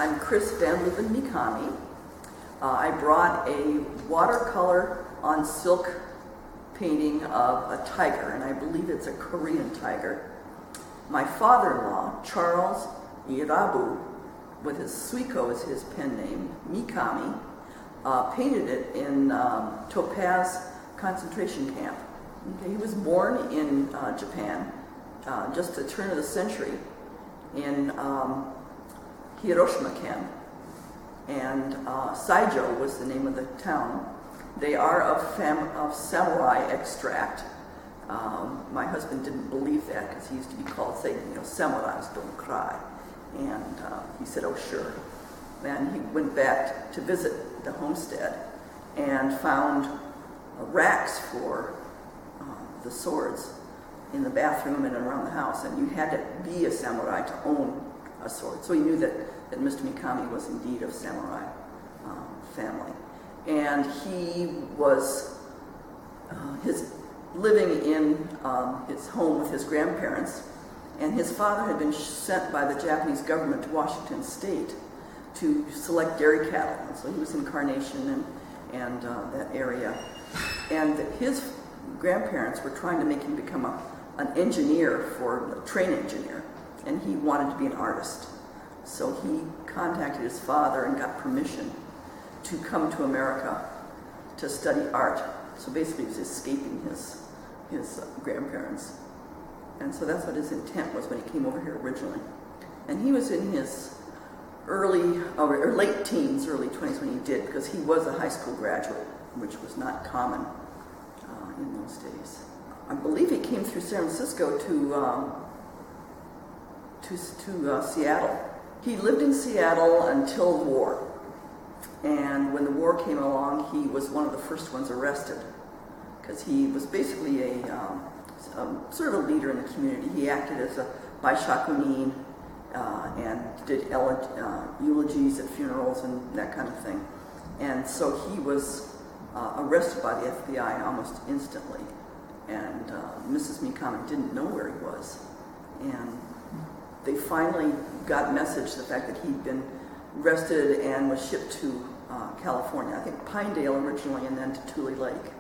I'm Kris Mikami. I brought a watercolor on silk painting of a tiger, and I believe it's a Korean tiger. My father-in-law, Charles Irabu, with his Suiko as his pen name, Mikami, painted it in Topaz concentration camp. Okay, he was born in Japan, just at the turn of the century, in Hiroshima camp. And Saijo was the name of the town. They are of samurai extract. My husband didn't believe that because he used to be called, saying, samurais don't cry. And he said, oh, sure. Then he went back to visit the homestead and found racks for the swords in the bathroom and around the house. And you had to be a samurai to own a sword. So he knew that Mr. Mikami was indeed of samurai family. And he was living in his home with his grandparents, and his father had been sent by the Japanese government to Washington State to select dairy cattle. And so he was in Carnation and that area. And his grandparents were trying to make him become an engineer, a train engineer, and he wanted to be an artist. So he contacted his father and got permission to come to America to study art. So basically he was escaping his grandparents. And so that's what his intent was when he came over here originally. And he was in his late teens, early 20s when he did, because he was a high school graduate, which was not common in those days. I believe he came through San Francisco to Seattle. He lived in Seattle until the war. And when the war came along, he was one of the first ones arrested because he was basically a sort of a leader in the community. He acted as a baishakunin and did eulogies at funerals and that kind of thing. And so he was arrested by the FBI almost instantly. And Mrs. Mikami didn't know where he was. And they finally got message, the fact that he'd been arrested and was shipped to California. I think Pinedale originally, and then to Tule Lake.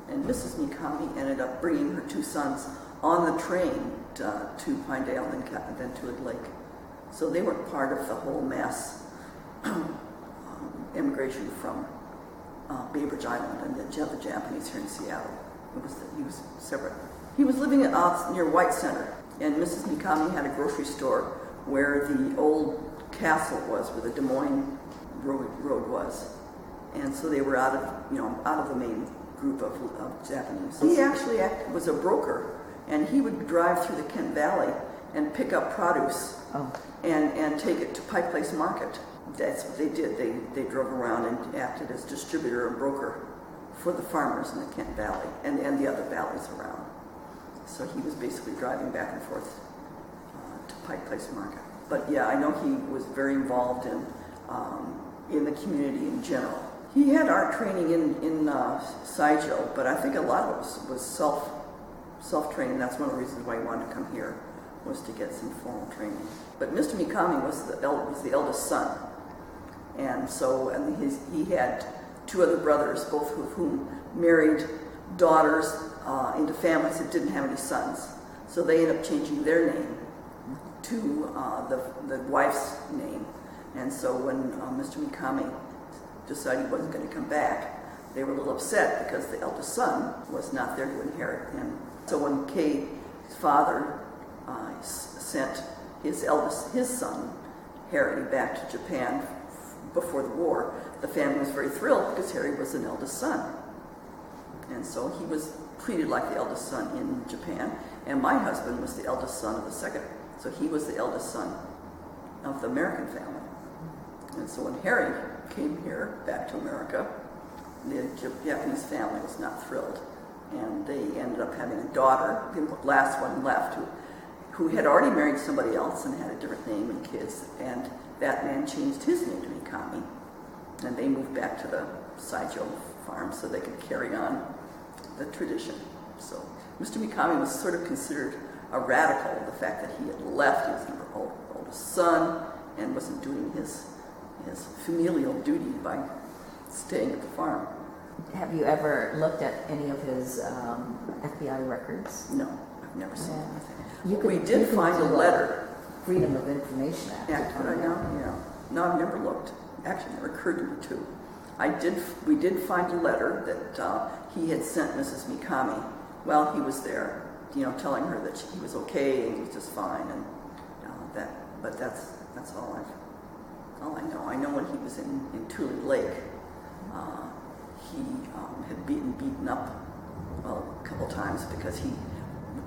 And Mrs. Mikami ended up bringing her two sons on the train to Pinedale and then Tule Lake. So they weren't part of the whole mass immigration from Bainbridge Island and the Japanese here in Seattle. He was separate. He was living near White Center, and Mrs. Mikami had a grocery store where the old castle was, where the Des Moines road was. And so they were out of the main group of Japanese. He actually was a broker, and he would drive through the Kent Valley and pick up produce and take it to Pike Place Market. That's what they did. They drove around and acted as distributor and broker for the farmers in the Kent Valley and the other valleys around. So he was basically driving back and forth to Pike Place Market. But yeah, I know he was very involved in the community in general. He had art training in Saijo, but I think a lot of it was self-training. That's one of the reasons why he wanted to come here, was to get some formal training. But Mr. Mikami was the eldest son, and so he had two other brothers, both of whom married daughters into families that didn't have any sons. So they ended up changing their name to the wife's name. And so when Mr. Mikami decided he wasn't going to come back, they were a little upset because the eldest son was not there to inherit him. So when Kay's father sent his son, Harry, back to Japan before the war, the family was very thrilled because Harry was an eldest son. And so he was treated like the eldest son in Japan, and my husband was the eldest son of the second. So he was the eldest son of the American family. And so when Harry came here, back to America, the Japanese family was not thrilled. And they ended up having a daughter, the last one left, who had already married somebody else and had a different name and kids. And that man changed his name to Mikami. And they moved back to the Saijo farm so they could carry on the tradition. So Mr. Mikami was sort of considered a radical, the fact that he had left, he was the oldest son, and wasn't doing his his familial duty by staying at the farm. Have you ever looked at any of his FBI records? No, I've never seen anything. We did find a letter. Freedom of Information Act. Yeah. No, I've never looked. Actually, it never occurred to me to. We did find a letter that he had sent Mrs. Mikami while he was there, telling her that he was okay and he was just fine, and But that's all I know. I know when he was in Tule Lake, he had been beaten up a couple times because he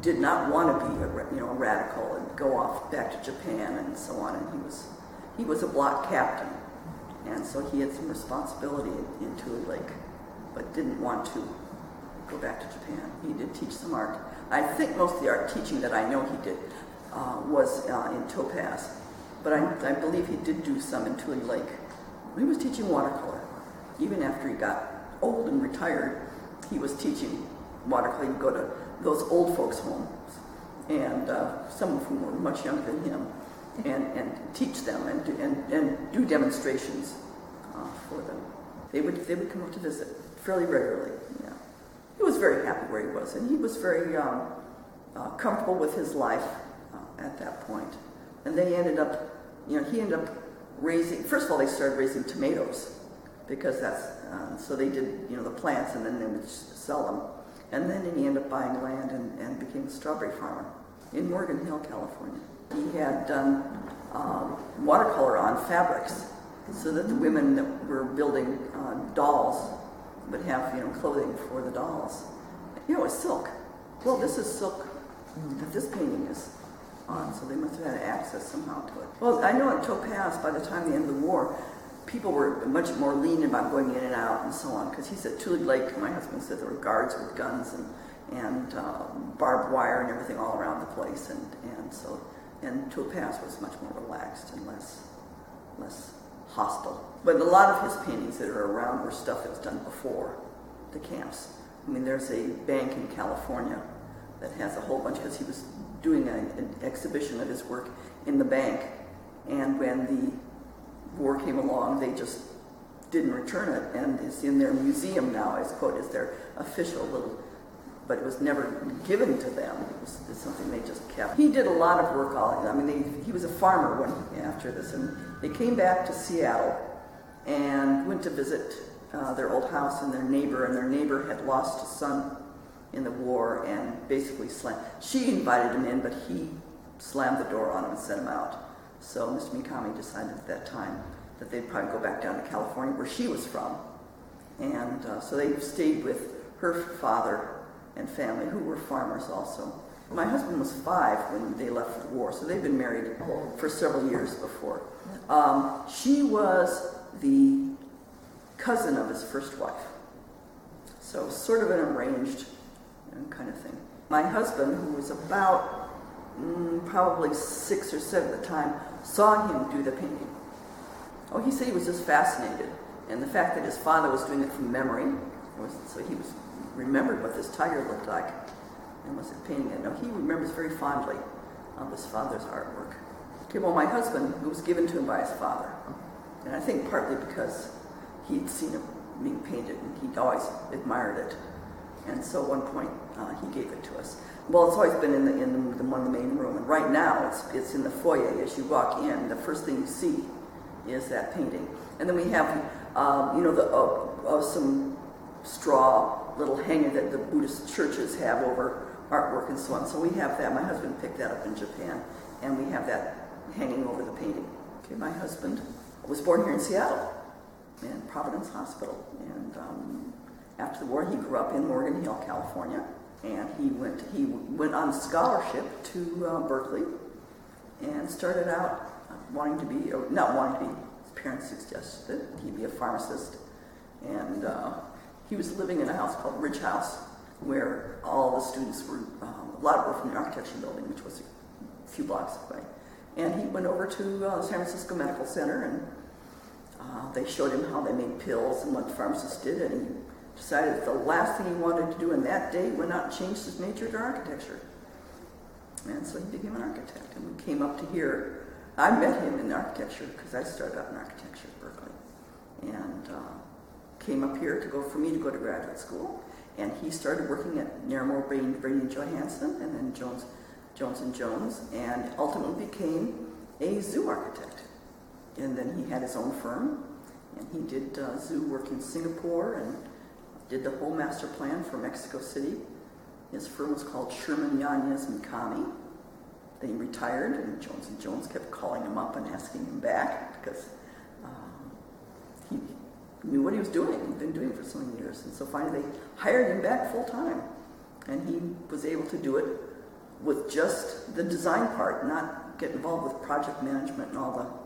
did not want to be a radical and go off back to Japan and so on. And he was a block captain, and so he had some responsibility in Tule Lake, but didn't want to go back to Japan. He did teach some art. I think most of the art teaching that I know he did was in Topaz, but I believe he did do some in Tule Lake. He was teaching watercolor. Even after he got old and retired, he was teaching watercolor. He'd go to those old folks' homes, and some of whom were much younger than him, and teach them and do demonstrations for them. They would come up to visit fairly regularly. Yeah. He was very happy where he was, and he was very comfortable with his life at that point. And they ended up, he ended up raising. First of all, they started raising tomatoes because so they did the plants, and then they would sell them. And then he ended up buying land and became a strawberry farmer in Morgan Hill, California. He had done watercolor on fabrics so that the women that were building dolls would have clothing for the dolls. It was silk. Well, this is silk that this painting is on, so they must have had access somehow to it. Well, I know at Topaz, by the time of the end of the war, people were much more lenient about going in and out and so on, because he said Tule Lake, my husband said there were guards with guns and barbed wire and everything all around the place, and Topaz was much more relaxed and less hostile. But a lot of his paintings that are around were stuff that was done before the camps. I mean, there's a bank in California that has a whole bunch, because he was doing an exhibition of his work in the bank, and when the war came along, they just didn't return it, and it's in their museum now, as quote, is their official little, but it was never given to them. It's something they just kept. He did a lot of work. He was a farmer after this, and they came back to Seattle and went to visit their old house and their neighbor had lost a son in the war and basically she invited him in, but he slammed the door on him and sent him out. So Mr. Mikami decided at that time that they'd probably go back down to California, where she was from. And so they stayed with her father and family, who were farmers also. My husband was 5 when they left for the war, so they'd been married for several years before. She was the cousin of his first wife. So sort of an arranged kind of thing. My husband, who was about probably 6 or 7 at the time, saw him do the painting. Oh, he said he was just fascinated. And the fact that his father was doing it from memory, so he remembered what this tiger looked like and was painting it. No, he remembers very fondly of his father's artwork. Okay, well, my husband, it was given to him by his father. And I think partly because he'd seen it being painted and he'd always admired it. And so at one point, he gave it to us. Well, it's always been in the main room, and right now it's in the foyer. As you walk in, the first thing you see is that painting. And then we have, some straw little hanger that the Buddhist churches have over artwork and so on. So we have that. My husband picked that up in Japan, and we have that hanging over the painting. Okay, my husband was born here in Seattle, in Providence Hospital, and after the war, he grew up in Morgan Hill, California, and he went on scholarship to Berkeley, and started out his parents suggested he be a pharmacist, and he was living in a house called Ridge House, where all the students were, a lot were from the architecture building, which was a few blocks away, and he went over to the San Francisco Medical Center, and they showed him how they made pills and what pharmacists did, and he decided that the last thing he wanted to do in that day went out and changed his major to architecture. And so he became an architect, and we came up to here I met him in architecture because I started out in architecture at Berkeley, and came up here for me to go to graduate school. And he started working at Naramore, Brady and Johansson, and then Jones and Jones, and ultimately became a zoo architect. And then he had his own firm, and he did zoo work in Singapore and did the whole master plan for Mexico City. His firm was called Sherman Yanez Mikami. Then he retired, and Jones kept calling him up and asking him back because he knew what he was doing. He'd been doing it for so many years. And so finally they hired him back full time. And he was able to do it with just the design part, not get involved with project management and all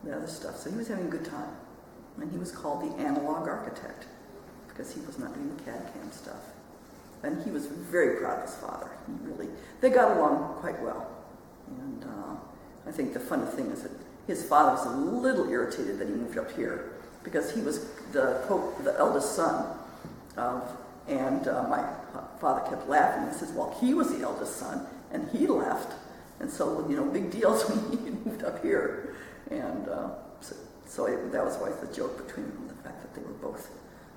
the other stuff. So he was having a good time. And he was called the analog architect because he was not doing the CAD/CAM stuff. And he was very proud of his father. They got along quite well. And I think the funny thing is that his father was a little irritated that he moved up here because he was the eldest son and my father kept laughing. He says, well, he was the eldest son and he left. And so, big deals when he moved up here. And that was always the joke between them, the fact that they were both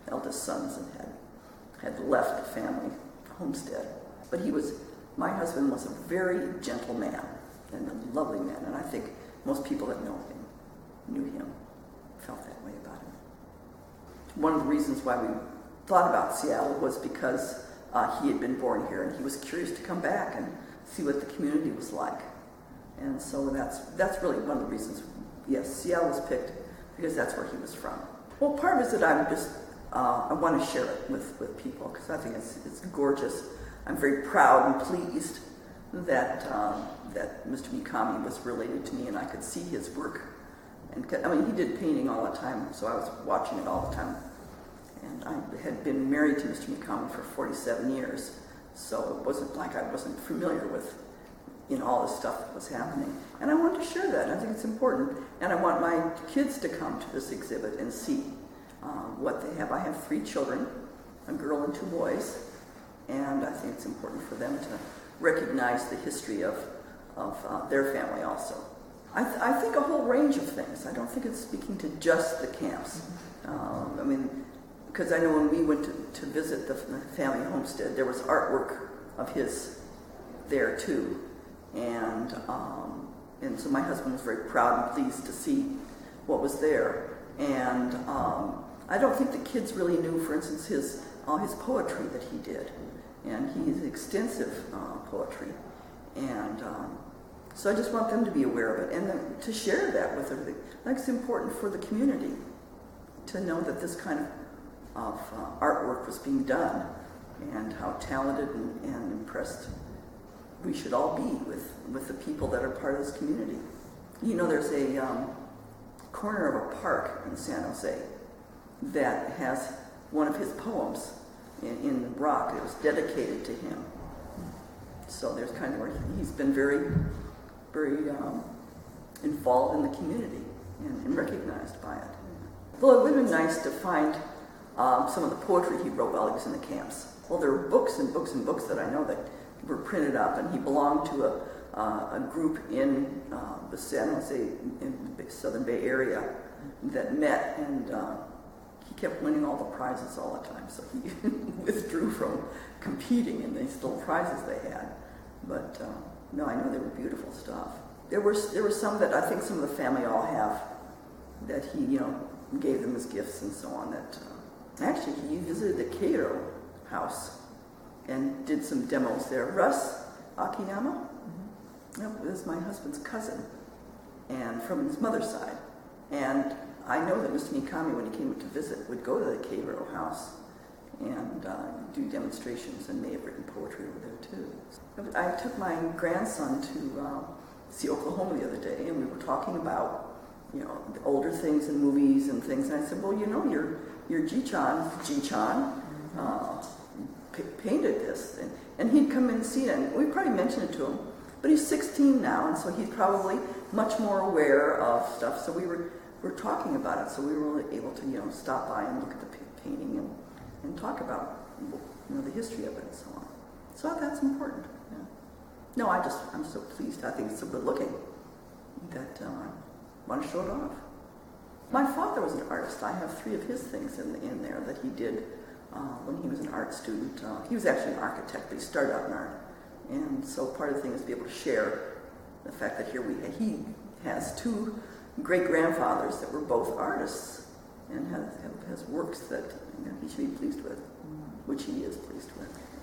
eldest sons and had left the family homestead. But my husband was a very gentle man and a lovely man, and I think most people that knew him, felt that way about him. One of the reasons why we thought about Seattle was because he had been born here, and he was curious to come back and see what the community was like. And so that's really one of the reasons. Yes, Seattle was picked because that's where he was from. Well, part of it is that I want to share it with people because I think it's gorgeous. I'm very proud and pleased that Mr. Mikami was related to me and I could see his work. And he did painting all the time, so I was watching it all the time. And I had been married to Mr. Mikami for 47 years, so it wasn't like I wasn't familiar with all this stuff that was happening. And I wanted to share that. I think it's important. And I want my kids to come to this exhibit and see what they have. I have 3 children, a girl and 2 boys, and I think it's important for them to recognize the history of their family also. I think a whole range of things. I don't think it's speaking to just the camps. Because I know when we went to visit the family homestead, there was artwork of his there too. And so my husband was very proud and pleased to see what was there. And I don't think the kids really knew, for instance, all his poetry that he did. And he has extensive poetry. And so I just want them to be aware of it and then to share that with everything. I think it's important for the community to know that this kind of artwork was being done and how talented and impressed we should all be with the people that are part of this community. There's a corner of a park in San Jose that has one of his poems in rock. It was dedicated to him. So there's kind of where he's been very, very involved in the community and recognized by it. Well, it would have been nice to find some of the poetry he wrote while he was in the camps. Well, there are books and books and books that I know that were printed up, and he belonged to a group in the San Jose, in the Southern Bay area that met, and he kept winning all the prizes all the time, so he withdrew from competing in these little prizes they had. But no, I know they were beautiful stuff. There were some that I think some of the family all have that he gave them as gifts and so on. That actually he visited the Cairo house and did some demos there. Russ Akiyama, was my husband's cousin, and from his mother's side. And I know that Mr. Mikami, when he came to visit, would go to the Cairo house and do demonstrations, and may have written poetry over there too. I took my grandson to see Oklahoma the other day, and we were talking about the older things and movies and things. And I said, well, your Ji-chan painted this, and he'd come in and see it, and we probably mentioned it to him. But he's 16 now, and so he's probably much more aware of stuff. So we were talking about it, so we were really able to stop by and look at the painting and talk about the history of it and so on. So that's important. Yeah. No, I'm so pleased. I think it's so good looking that want to show it off. My father was an artist. I have 3 of his things in there that he did when he was an art student. He was actually an architect, but he started out in art. And so part of the thing is to be able to share the fact that he has 2 great-grandfathers that were both artists and has works that he should be pleased with, which he is pleased with.